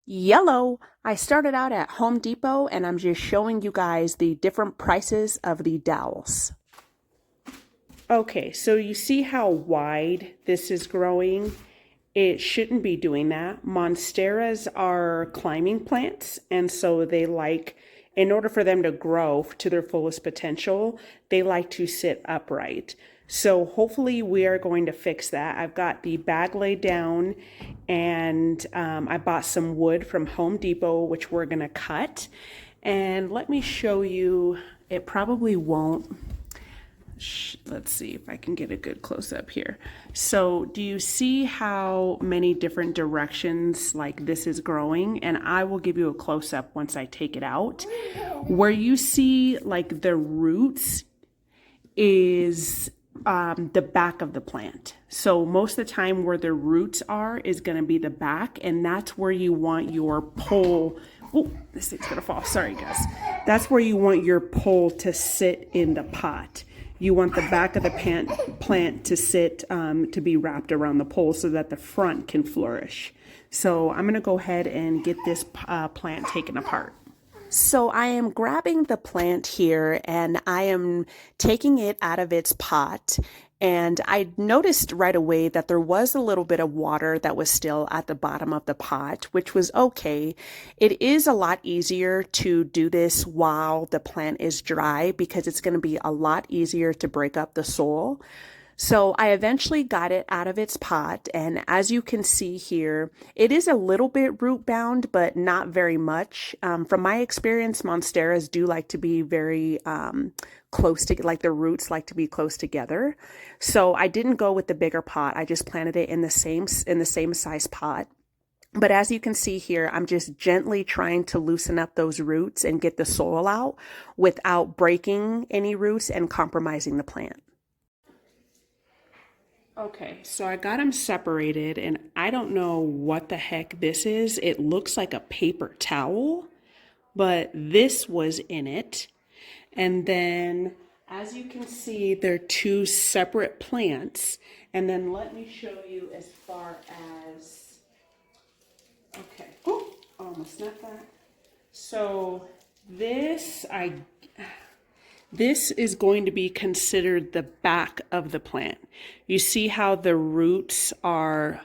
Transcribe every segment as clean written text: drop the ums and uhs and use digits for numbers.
Yellow. I started out at Home Depot and I'm just showing you guys the different prices of the dowels. Okay, so you see how wide this is growing? It shouldn't be doing that. Monsteras are climbing plants, and so in order for them to grow to their fullest potential, they like to sit upright. So hopefully we are going to fix that. I've got the bag laid down, and I bought some wood from Home Depot, which we're gonna cut. And let me show you, it probably won't. Let's see if I can get a good close up here. So do you see how many different directions like this is growing? And I will give you a close up once I take it out. Where you see like the roots is the back of the plant. So most of the time where the roots are is going to be the back, and that's where you want your pole. Oh, this thing's gonna fall. Sorry guys. That's where you want your pole to sit in the pot. You want the back of the plant to sit, to be wrapped around the pole so that the front can flourish. So I'm gonna go ahead and get this plant taken apart. So I am grabbing the plant here and I am taking it out of its pot. And I noticed right away that there was a little bit of water that was still at the bottom of the pot, which was okay. It is a lot easier to do this while the plant is dry because it's going to be a lot easier to break up the soil. So I eventually got it out of its pot, and as you can see here, it is a little bit root bound, but not very much. From my experience, Monsteras do like to be very close to, like the roots like to be close together. So I didn't go with the bigger pot. I just planted it in the same size pot. But as you can see here, I'm just gently trying to loosen up those roots and get the soil out without breaking any roots and compromising the plant. Okay, so I got them separated, and I don't know what the heck this is. It looks like a paper towel, but this was in it. And then, as you can see, they're two separate plants. And then let me show you as far as, okay, oh, almost snapped that. So this is going to be considered the back of the plant. You see how the roots are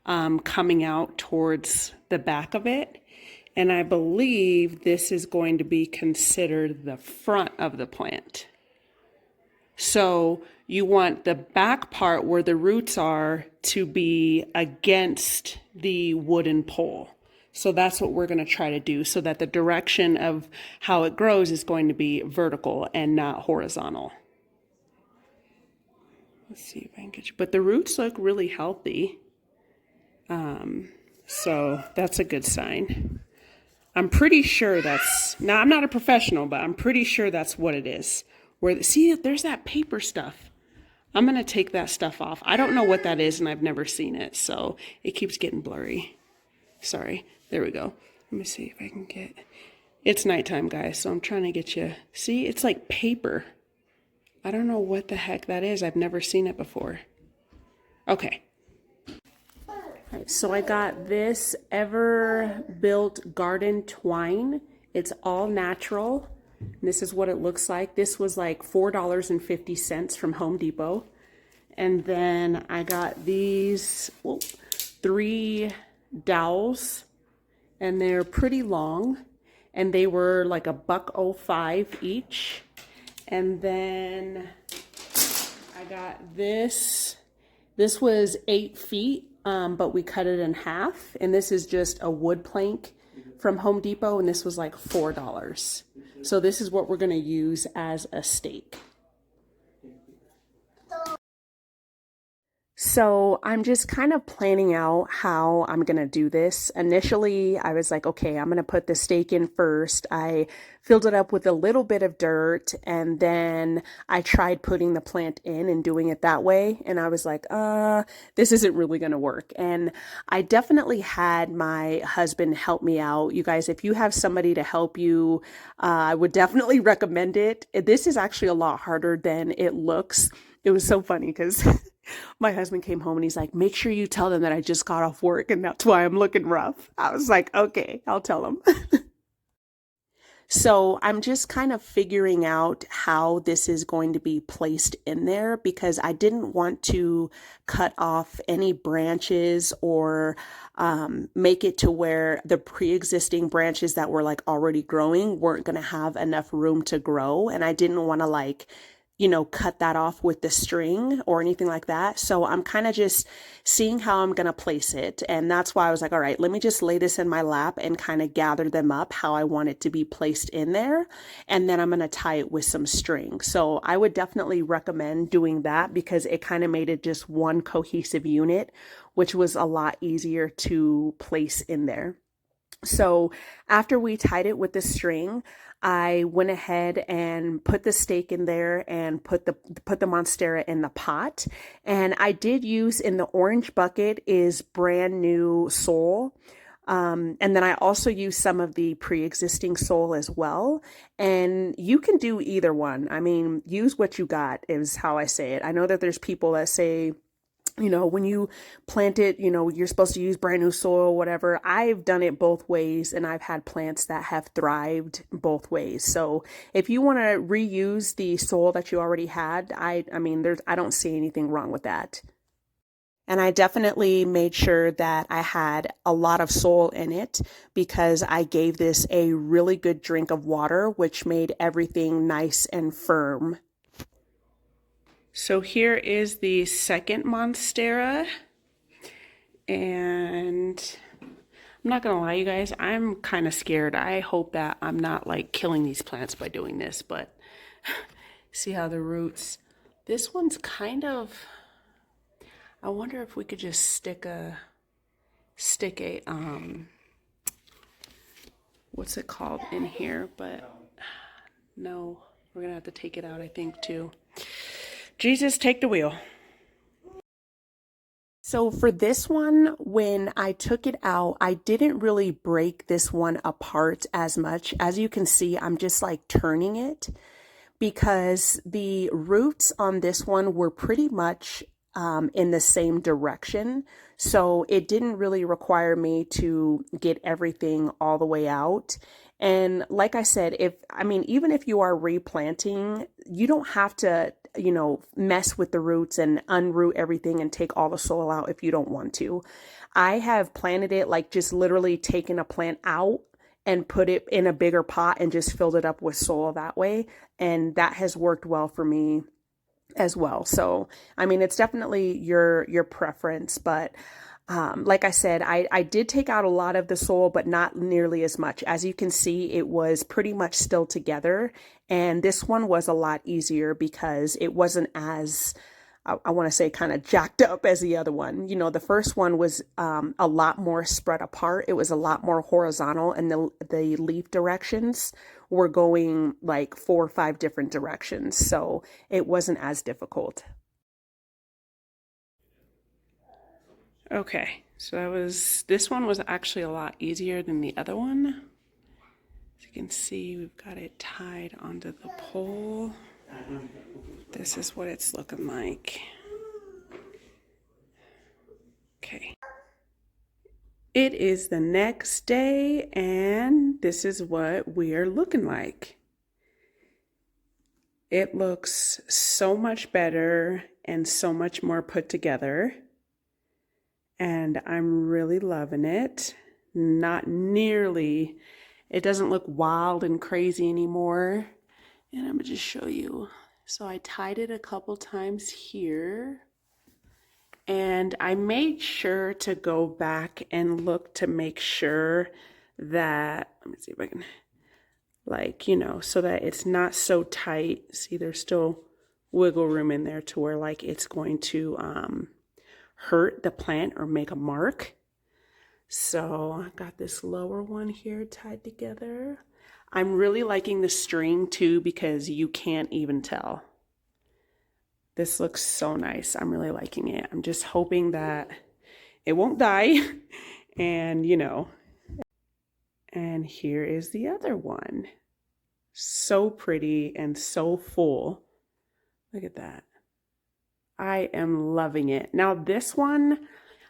coming out towards the back of it? And I believe this is going to be considered the front of the plant. So you want the back part where the roots are to be against the wooden pole. So that's what we're going to try to do so that the direction of how it grows is going to be vertical and not horizontal. Let's see if I can get you. But the roots look really healthy. So that's a good sign. I'm pretty sure now I'm not a professional, but I'm pretty sure that's what it is. See, there's that paper stuff. I'm going to take that stuff off. I don't know what that is and I've never seen it. So it keeps getting blurry. Sorry. There we go. Let me see if I can get, it's nighttime guys, so I'm trying to get you, see, it's like paper. I don't know what the heck that is. I've never seen it before. Okay. All right, so I got this Ever-Built garden twine. It's all natural. And this is what it looks like. This was like $4.50 from Home Depot. And then I got these 3 dowels. And they're pretty long, and they were like $1.05 each. And then I got this. This was 8 feet, but we cut it in half. And this is just a wood plank from Home Depot, and this was like $4. So this is what we're going to use as a stake. So I'm just kind of planning out how I'm going to do this. Initially, I was like, okay, I'm going to put the stake in first. I filled it up with a little bit of dirt, and then I tried putting the plant in and doing it that way. And I was like, this isn't really going to work. And I definitely had my husband help me out. You guys, if you have somebody to help you, I would definitely recommend it. This is actually a lot harder than it looks. It was so funny because My husband came home and he's like, make sure you tell them that I just got off work and that's why I'm looking rough. I was like, okay, I'll tell them. So I'm just kind of figuring out how this is going to be placed in there because I didn't want to cut off any branches or make it to where the pre-existing branches that were like already growing weren't going to have enough room to grow. And I didn't want to like, you know, cut that off with the string or anything like that. So I'm kind of just seeing how I'm going to place it. And that's why I was like, all right, let me just lay this in my lap and kind of gather them up how I want it to be placed in there. And then I'm going to tie it with some string. So I would definitely recommend doing that because it kind of made it just one cohesive unit, which was a lot easier to place in there. So after we tied it with the string, I went ahead and put the steak in there and put the Monstera in the pot. And I did use in the orange bucket is brand new sole. And then I also use some of the pre-existing sole as well. And you can do either one. I mean, use what you got is how I say it. I know that there's people that say, you know, when you plant it, you know, you're supposed to use brand new soil, whatever. I've done it both ways and I've had plants that have thrived both ways. So if you want to reuse the soil that you already had, I mean, I don't see anything wrong with that. And I definitely made sure that I had a lot of soil in it because I gave this a really good drink of water, which made everything nice and firm. So here is the second Monstera, and I'm not gonna lie, you guys, I'm kind of scared. I hope that I'm not like killing these plants by doing this, but see how the roots, this one's kind of, I wonder if we could just stick a, what's it called in here, but no, we're gonna have to take it out, I think, too. Jesus, take the wheel. So for this one, when I took it out, I didn't really break this one apart as much. As you can see, I'm just like turning it because the roots on this one were pretty much in the same direction. So it didn't really require me to get everything all the way out. And like I said, even if you are replanting, you don't have to, you know, mess with the roots and unroot everything and take all the soil out if you don't want to. I have planted it like just literally taken a plant out and put it in a bigger pot and just filled it up with soil that way. And that has worked well for me as well. So, I mean, it's definitely your preference, but like I said, I did take out a lot of the soil, but not nearly as much. As you can see, it was pretty much still together. And this one was a lot easier because it wasn't as, I want to say, kind of jacked up as the other one. You know, the first one was a lot more spread apart. It was a lot more horizontal, and the leaf directions were going like 4 or 5 different directions. So it wasn't as difficult. Okay, so this one was actually a lot easier than the other one. As you can see, we've got it tied onto the pole. This is what it's looking like. Okay. It is the next day, and this is what we are looking like. It looks so much better and so much more put together. And I'm really loving it. Not nearly, it doesn't look wild and crazy anymore. And I'm gonna just show you. So I tied it a couple times here. And I made sure to go back and look to make sure that, let me see if I can, like, you know, so that it's not so tight. See, there's still wiggle room in there to where like it's going to hurt the plant or make a mark. So I got this lower one here tied together. I'm really liking the string too because you can't even tell. This looks so nice. I'm really liking it. I'm just hoping that it won't die. And, you know, and here is the other one. So pretty and so full. Look at that. I am loving it. Now this one,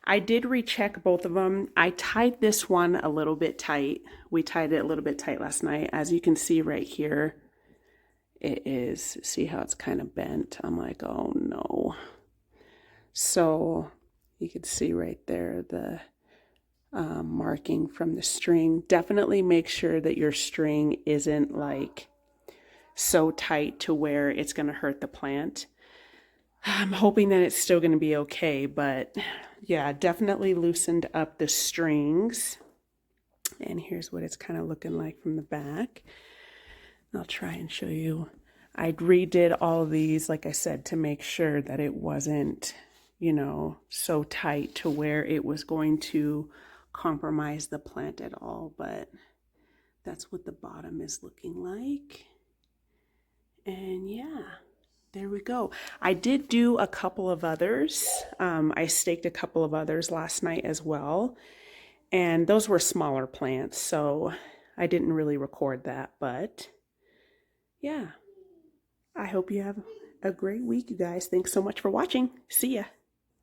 I did recheck both of them. I tied this one a little bit tight. We tied it a little bit tight last night. As you can see right here, it is, see how it's kind of bent? I'm like, oh no. So you can see right there the marking from the string. Definitely make sure that your string isn't like so tight to where it's going to hurt the plant. I'm hoping that it's still going to be okay, but yeah, definitely loosened up the strings. And here's what it's kind of looking like from the back. I'll try and show you. I redid all of these, like I said, to make sure that it wasn't, you know, so tight to where it was going to compromise the plant at all. But that's what the bottom is looking like. And yeah, there we go. I did do a couple of others. I staked a couple of others last night as well. And those were smaller plants, so I didn't really record that. But yeah, I hope you have a great week, you guys. Thanks so much for watching. See ya.